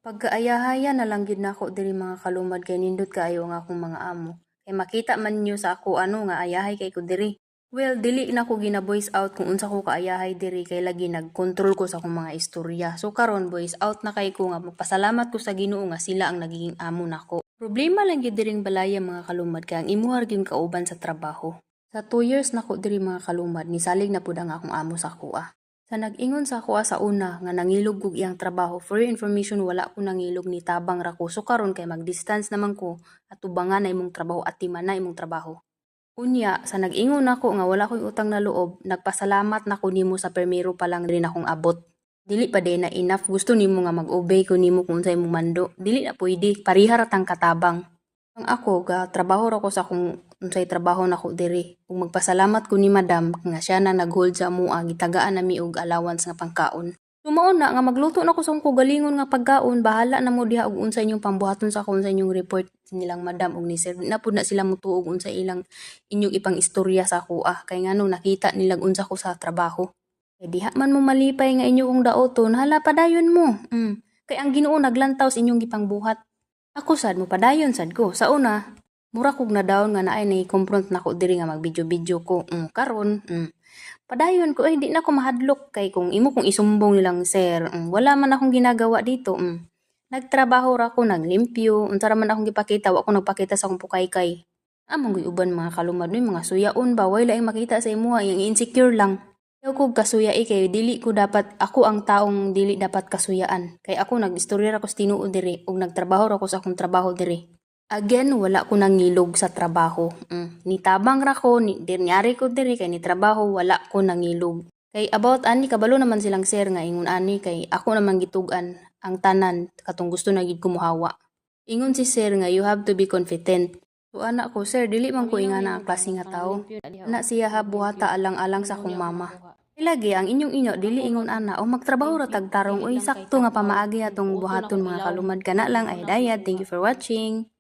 Pagkaayahaya na lang gyud nako diri mga kalumad kay nindot kaayo nga akong mga amo. Kay makita man niyo sa ako nga ayahay kay ko diri. Well, dili na ko gina-voice out kung unsa ko kaayahay diri kay lagi nag-control ko sa akong mga istorya. So karon voice out na kay ko nga magpasalamat ko sa Ginoo nga sila ang nagiging amo nako. Problema lang gyud diring balaya mga kalumad kay ang imuhar gyud kauban sa trabaho. Sa 2 years nako diri mga kalumad, nisalig na pud ang akong amo sa kuha. Sa nag-ingon sa kuha sa una nga nangilog kog iyang trabaho, for your information wala ko nangilog ni tabang ra ko. So karon kay mag-distance naman ko at tubangan na imong trabaho at timan na imong trabaho. Unya, sa nag-ingon ako nga wala ko'y utang na loob, nagpasalamat na ko nimo sa permiro pa lang rin akong abot. Dili pa din na enough, gusto nimo nga mag-obey ko nimo kung sa imong mando. Dili na pwede, parihar ratang katabang. Ang ako, trabaho ra ko sa kung unsay trabaho nako diri. Kung magpasalamat ko ni madam nga siya na nag-hold sa mua, gitagaan nami og allowance nga pangkaon. Sumaon na nga magluto na ko sa akong galingon nga pagkaon, bahala na mo diha og unsa inyong pambuhaton sa akong sa inyong report nilang madam og ni sir. Na pud na sila mutuog unsa ilang inyong ipang istorya sa ako kay ngano nakita nilang unsa ko sa trabaho. Kay diha man mo malipay nga inyo kong daoton, hala padayon mo. Kay ang Ginoo naglantaw sa inyong gipangbuhat. Ako sad mo padayon sad ko. Sa una, mura kog na dawn nga naay ni-confront nako diri nga mag-video-video ko. Karon, padayon ko di na ko mahadlok kay kung imo kung isumbong nilang sir, wala man akong ginagawa dito. Nagtrabaho ra ko, naglimpyo, unsa ra man akong gipakita, wa ko nagpakita sa akong pukaykay. Among uban mga kalumad no, mga suyaon ba, way laing makita sa imo, yung insecure lang. Ayaw ko kasuya kay dili ko dapat, ako ang taong dili dapat kasuyaan. Kay ako nag-istorya ra ko sa tinuod diri ug nagtrabaho ra ko sa akong trabaho diri. Again, wala ko nangilog sa trabaho. Nitabang ra ko, dinyari ko diri kay ni trabaho, wala ko nangilog. Kay about ani kabalo naman silang sir nga ingon ani kay ako naman gitugan ang tanan katong gusto na gid kumuhawa. Ingon si sir nga you have to be confident. So anak ko, sir, dili man ko ingana ang klase nga tao. Na siya ha buhata alang-alang sa akong mama. Ilagi ang inyong inyo dili ingon ana o magtrabaho ra tagtarong uy sakto nga pamaagi atong buhaton mga kalumad kana lang ay dayad. Thank you for watching.